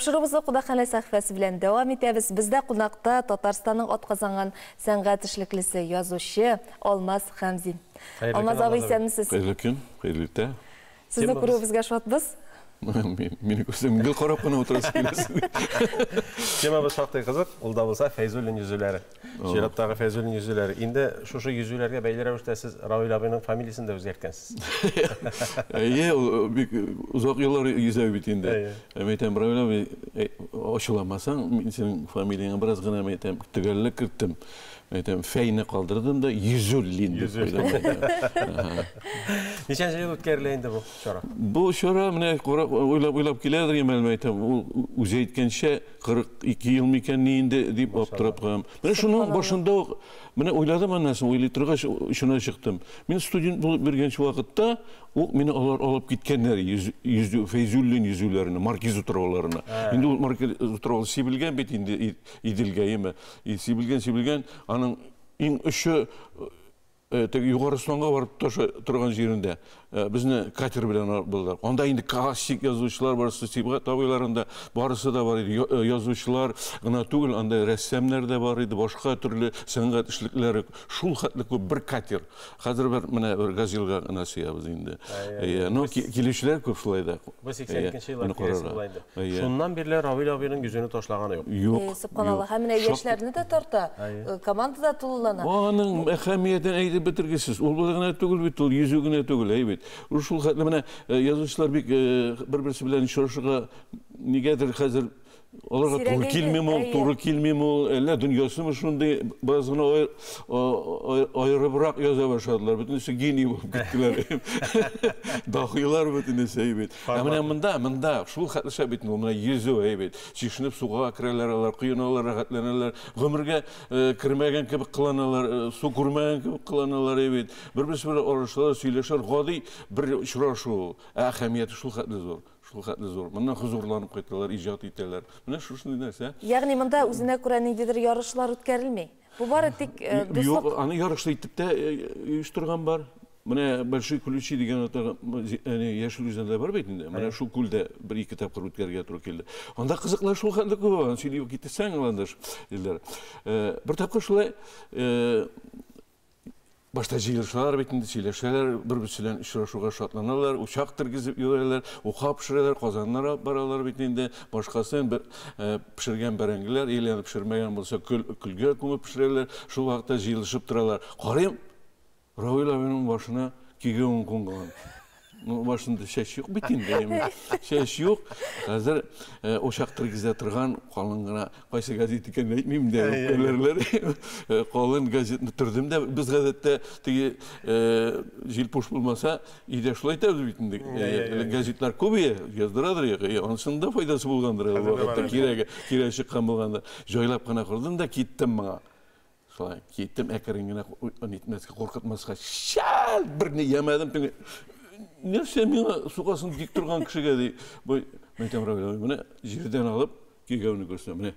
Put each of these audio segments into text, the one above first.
Тапшырыбызды Кудакана сәхифәсе белән дәвам итәбез. Бездә кунакта Татарстанның атказанган сәнгать эшлеклесе, язучы Алмаз Хәмзин. Алмаз абый, исәнмесез? Хәерле көн, хәерле тә. Сезне күрүебезгә шатбыз. Мені көсем гел қарап қана отырасыз келесіз. Темабыз шақтай қызық, ол да болса Фәйзуллин yüzülәре. Жираттағы Фәйзуллин yüzülәре. Инде шушы yüzülәргә бәйле рәвештә сіз Равил абыйның фамилиясын да үзгәрткәнсез. Бик узак еллар йөзәү бит инде. Әйтәм, Равил абый, ачыламасаң, мин синең фамилияңа бераз гына әйтәм, төгәллек керттем. Әйтәм, Фәйне калдырдым да Yüzüllин дип куйдым. Ничәнче ел үткәрелә инде бу чара? Бу чара менә уйлап киләдер, мәлім әйтәм, ул үзе әйткәнчә 42 ел микән ни инде дип аптырап калам. Менә шуның башында ук менә уйладым, аннан уйлый торгач шуна чыктым. Мин студент булып бергәнче вакытта ул мине алып киткәннәр Фәйзуллин yüzүләренә, Маркиз утравларына. Инде ул Маркиз утравы сибелгән бит инде Иделгәеме. Сибелгән, аның иң өче Югарыстанга барып торган җирендә безне катер белән булдылар. Анда инде классик язучылар бар, Сибгат абыйларында барысы да бар иде. Язучылар гына түгел, анда рәссамнар да бар иде, башка төрле сәнгать эшлекләре. Шул хәтле күп бер катер. Хәзер менә бер газелга гына сыябыз инде. Ну килүчеләр күп шулай да. Бу 82нче еллар кирәсе була инде. Шуннан бирле Равил абыйның йөзүне ташлаганы юк. Юк. Субханалла, һәм менә яшьләрне дә тарта. Командада тулылана. Аның әһәмиятен әйтеп бетергесез. Ул гына түгел бит, ул йөзү генә түгел, әйбит. Шул хәтле менә язучылар бик бер-берсе белән очрашырга нигәдер хәзер аларга туры килмим ул, әллә дөньясымы шундый бераз гына аерыбрак яза башладылар. Бөтенесе гений булып киттеләр. Дахилар бөтенесе әйбит. Менә монда шул хәтле бит, менә йөзү әйбит. Чишенеп суга керәләр, алар кыйналар, рәхәтләнәләр. Гомергә кермәгән кебек кыланалар, су күрмәгән кебек кыланалар әйбит. Бер-берсе белән аралашалар, сөйләшәләр, гади бер очрашу. Әһәмияте шул хәтле зур. Шул хәтле зур. Моннан хузурланып кайталар, иҗат итәләр. Менә шушындый нәрсә. Ягъни монда үзенә күрә ниндидер ярышлар үткәрелми. Бу бары тик дуслык. Юк, аны ярышлы итеп тә оештырган бар. Менә Большой Ключи дигән яшел үзәндә бар бит инде. Менә шул күлдә бер-ике тапкыр үткәргә туры килде. Анда кызыклар шул хәтле күп. Аны сөйләп китсәң, анда илдер. Бер тапкыр шулай башта җыелышалар бит инде, сөйләшәләр, бер-берсе белән очрашуга шатланалар, учак тергезеп йөрәләр, ука пешерәләр, казаннар баралар бит инде, башкасын бер пешергән бәрәңгеләр, илән пешермәгән булса, көлгә күмеп пешерәләр, шул вакытта җыелышып торалар. Карыйм, Равил абыйның башына кигән кунган. Ну, башында шәш юк бит инде. Шәш юк. Хәзер учак тергезә торган калын гына кайсы газет икәнен әйтмим дә, көләрләр. Калын газетны төрдем дә, без газетта теге җилпуш булмаса, иде шулай әйтәбез бит инде. Газетлар күбәя, яздырадыр, анысында файдасы булгандыр, вакытта кирәк чыккан булганда. Җайлап кына кырдым да киттем моңа. Шулай киттем, әкрен генә нитмәскә, куркытмаска. Шәл берне ямадым. Нәрсә миңа сугасын тик торган кешегә ди. Бу мәйтәм Равил, менә җирдән алып кигәүне күрсәм, менә.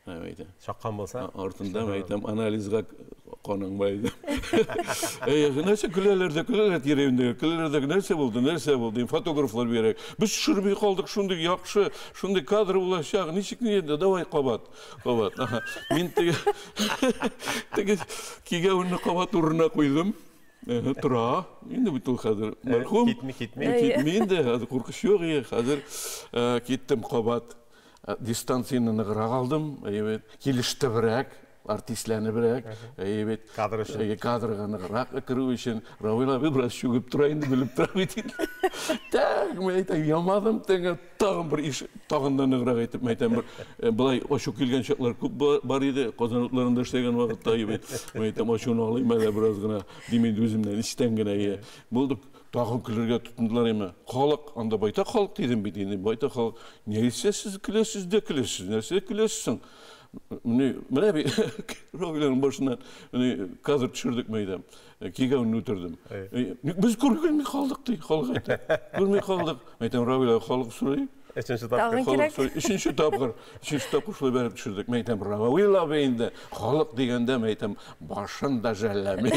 Әйтәм. Чаккан булса, артында мәйтәм анализга каның байды. Нәрсә көләләр тирәвендә, нәрсә булды, фотографлар бирәк. Без шүрби калдык, шундый яхшы, шундый кадр булачак. Ничек ни инде, давай кабат. Мин теге кигәүне кабат урынына куйдым. Тора, инде бит ул хәзер мәрхүм. Китми инде, хәзер куркыш юк, хәзер киттем кабат. Дистанцияны ныграк алдым, килештебрәк, артистләнебрәк, кадрга ныграк керү өчен Равил абый бераз чүгеп тора инде, белеп тора бит. Так, мен әйтәм, ямадым, тагын бер иш, тагын да ныграк әйтеп, әйтәм, булай ачу килгән чаклар күп бар иде, Казан утларында эшләгән вакытта, әйтәм, ачуны алыйм әле бераз гына, димәк үземнән истән генә. Булдык, тагын көләргә тотындылар име. Халык, анда байтак халык дидем бит инде, байтак халык. Нәрсә сез көләсез дә көләсез, нәрсә көләсез? Менә бит Равилның башыннан кадр төшердек мәйдам. Кигәүне үтердем. Без күргәнме калдык ди, халык әйтә. Күрмәй калдык. Әйтәм, Равил халык сорый. Üçüncü Тағын тапкыр. керек. Üçüncü tapkır şöyle berip düşürdük. Meytem Ravila beyinde halk degende meytem başın da jellemi.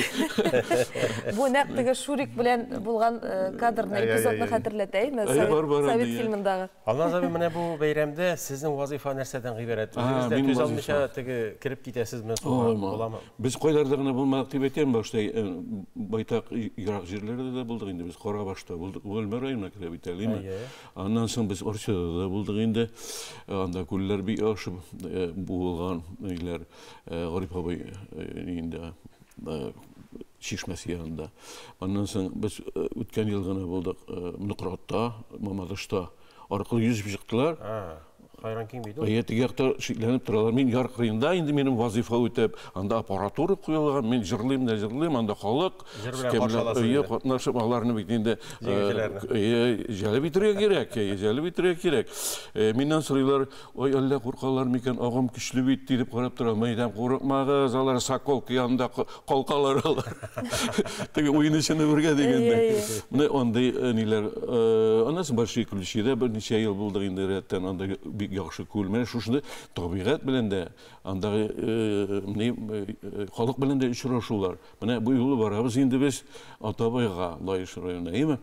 Бу нәкъ Шурик белән булган кадрны, эпизодны хәтерләтәйме? Совет фильмындагы. Алмаз abi, менә бу бәйрәмдә сезнең вазифа нәрсәдән гыйбарәт? Үзегез дә төз алмыйча тегеп китәсезме? Буламы? Biz koylarda gına bulmadık diye eteyim başta baytak Irak yerlerde de bulduk indi. Biz Korabaş'ta bulduk. Ölme rayonuna kire bitelim mi? Ondan sonra biz Orça'da da bulduk indi. Anda kuller bir aşıp buğulgan iler Garip abi indi. Şişmesi yanında. Ondan sonra biz ötken yıl gına bulduk. Nıkrat'ta, Mamadış'ta. Arkalı yüz bir çıktılar. Hayran kim buydu? Ayetiyakta şekillenip duralar. Men yarkırıyında indi benim vazifa ötep. Anda aparatura koyulgan. Men jırlayım, anda halık. Jır bilen karşılasın. Katnaşıp ağlarını bittiğinde jeli bitiriyor gerek. Menden soruyorlar, oy Allah korkarlar mıken, ağam güçlü bitti deyip qarap durar. Meydem korkmağız, alar sakol kıyanda kolkalar alar. Tabii oyun içine birge degende. Ne onda neler, anasın başı külüşüde bir neçe yıl bulduk indi retten, anda bir yaxşı kulmene şuşunda tabiat bilen de andagı halk bilen de uçraşular. Mana bu yolu barabız indi biz Atabayga Layış rayonuna, değil mi?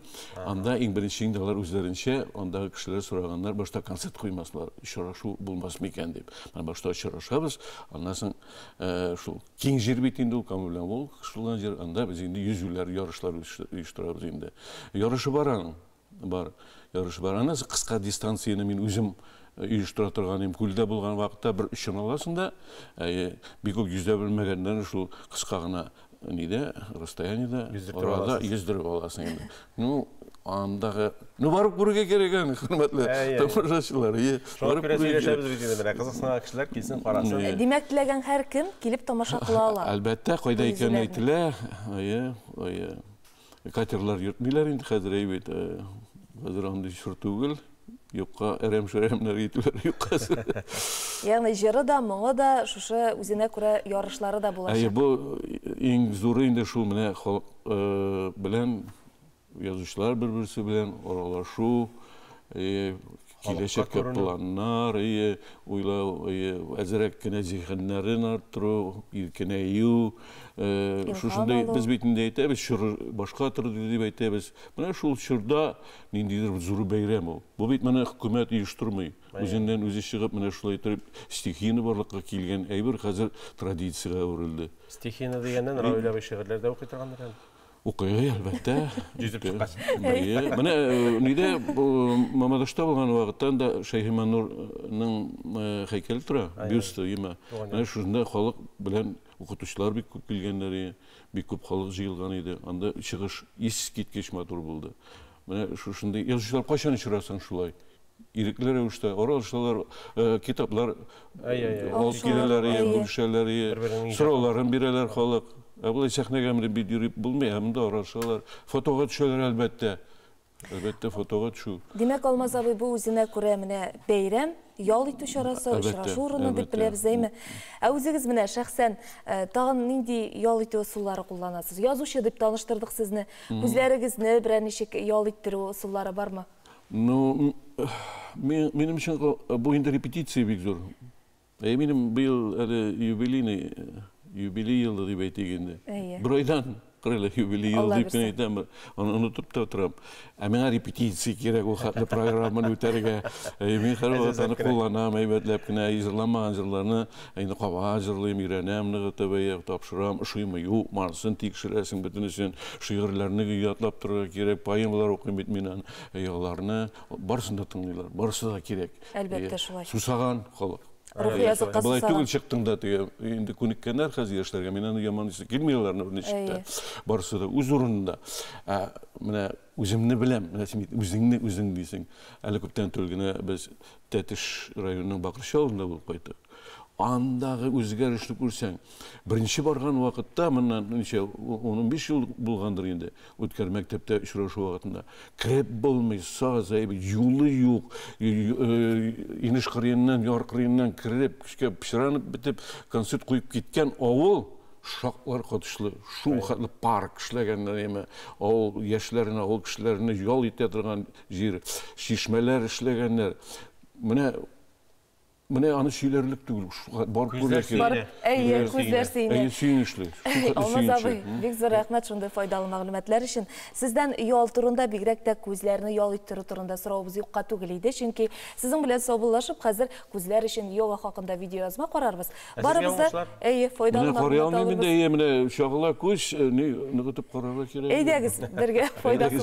Anda en birinci indalar üzerince andagı kişiler soraganlar başta konsert koymaslar. Uçraşu bulmaz mı eken deyip. Mana başta uçraşabız. Anlasın şu keng jer bitinde o kamulan ol kışılan jer anda biz indi yüzüller yarışlar uyuşturabız indi. Yarışı var. Yarışı var. Anası kıska distansiyeni men özüm uyuştura turganim kulda bulgan vaqtda bir işin alasın da bir көп yüzde bilmegenden şu kıskagına nide расстоянияда orada yüzdürüp alasın endi. Nu andağı barıp burga kereken hürmetli tomoshachilar. Barıp burga söylesemiz biz indi. Kızıqsın kişiler kelsin qarasın. Demek tilegen her kim kelip tomosha kıla ala. Albatta koyda eken aytila. Katerlar yurtmillar indi hazır evet. Hazır anda şurtugul. Yokka eremşeremler yetüler yukkası. Yani jırı da, muğu da, şuşu üzerine göre yarışları da bulaşır. Bu en zoru indi şu mene bilen yazışlar birbirisi bilen oralaşu, gelecek planlar, azırak kine zihinlerin arttırı, ilkine yu, şuşunda biz bitinde eytemiz, başka türlü deyip eytemiz. Bana şu şurada nindidir zoru beyrem o. Bu bit bana hükümet uyuşturmayı. Özünden özü çıkıp bana şulay turip stihiyini barlıkka kelgen eyber hazır tradisiyaga örildi. Stihiyini degenden Ravila şiirlerde okuyturganlar hem? Okuyor elbette. Cüzdür çıkmaz. Bana nide Mamadış'ta bolgan vaqttan da Şeyh Manur'un heykeli tura, büstü yema. Bana şunda halk bilen okutuşlar bir köp kelgenleri, bir köp halk jıyılgan idi. Anda çıkış is ketkeç matur buldu. Bana şunda yazıcılar kaçan içirasan şulay. İrikler evuşta, oralışlar, kitaplar, alt gireleri, buluşaları, sıraların bireler halk. Abla sahneye mi bir yürüyüp bulmayalım da orasılar. Fotoğraf düşüyorlar elbette. Elbette fotoğraf şu. Demek olmaz abi bu üzerine göre mine beyrem, yol itiş arası, uçraşı uğrunu deyip biliriz değil mi? Özünüz mine şahsen tağın nindi yol iti usulları kullanasınız? Yazışı deyip tanıştırdık sizni. Üzleriniz ne bir neşik yol itiri usulları var mı? Benim için bu indi repetisiya bir zor. Eminim bu yıl юбилей yılda deyip eytegende. Bir aydan qırıla юбилей yılda deyip eytem. Onu unutup da oturam. Mena repetisiya kerek o hatlı programın öterge. Men qarab atany kullanam, eybetlep kine izlama anjırlarını, endi qaba ajırlayım, irenem, nıgıtabaya tapşıram, ışıyımı yoq, marsın tekşiresin bütünüsün, şiirlerini yatlap durga kerek, poemalar okuyum bitmenen, ayaqlarını barsında tınlaylar, barsı da kerek. Elbette şulay. Susagan xalq. Былай түгел чыктың да теге инде күнеккенler хәзер яшьләргә мен аны яман исә килмиләр бер ничектә. Барысы да үз урынында. Менә үземне беләм, менә син үзеңне үзең дисең. Әле күптән түгел без Тәтеш районының Бакырчы авылында булып кайттык. Андагы үзгәрешле күрсәң, беренче барган вакытта моннан ничә 15 ел булгандыр инде. Үткәр мәктәптә очрашу вакытында киреп булмый, сазай юлы юк, инеш кырыеннан, яр кырыеннан киреп, кичкә пишранып битеп, концерт куеп киткән авыл uşaqlar qatışlı, şu xatlı park işləgəndən yemə, o yaşlarına, o kişilərinə yol itədirən jir, şişmələr işləgənlər. Mene anı şeylerlik değil. Barıp buraya Barıp, kuzlar seyini. Suyunuşlu. Olmaz abi, bek zor rahmet şunday faydalı məlumatlar için. Sizden yol turunda bigrek de kuzlarını yol ittiri turunda sorağımız yoqqa tugiliydi. Çünkü sizin bilen sobulaşıp hazır kuzlar için yoga hakkında video yazma qararımız. Barımızda faydalı məlumat alırız. Mene şağılar kuş, ne gıtıp qararlar kerek. Eydiğiniz, birge faydalı.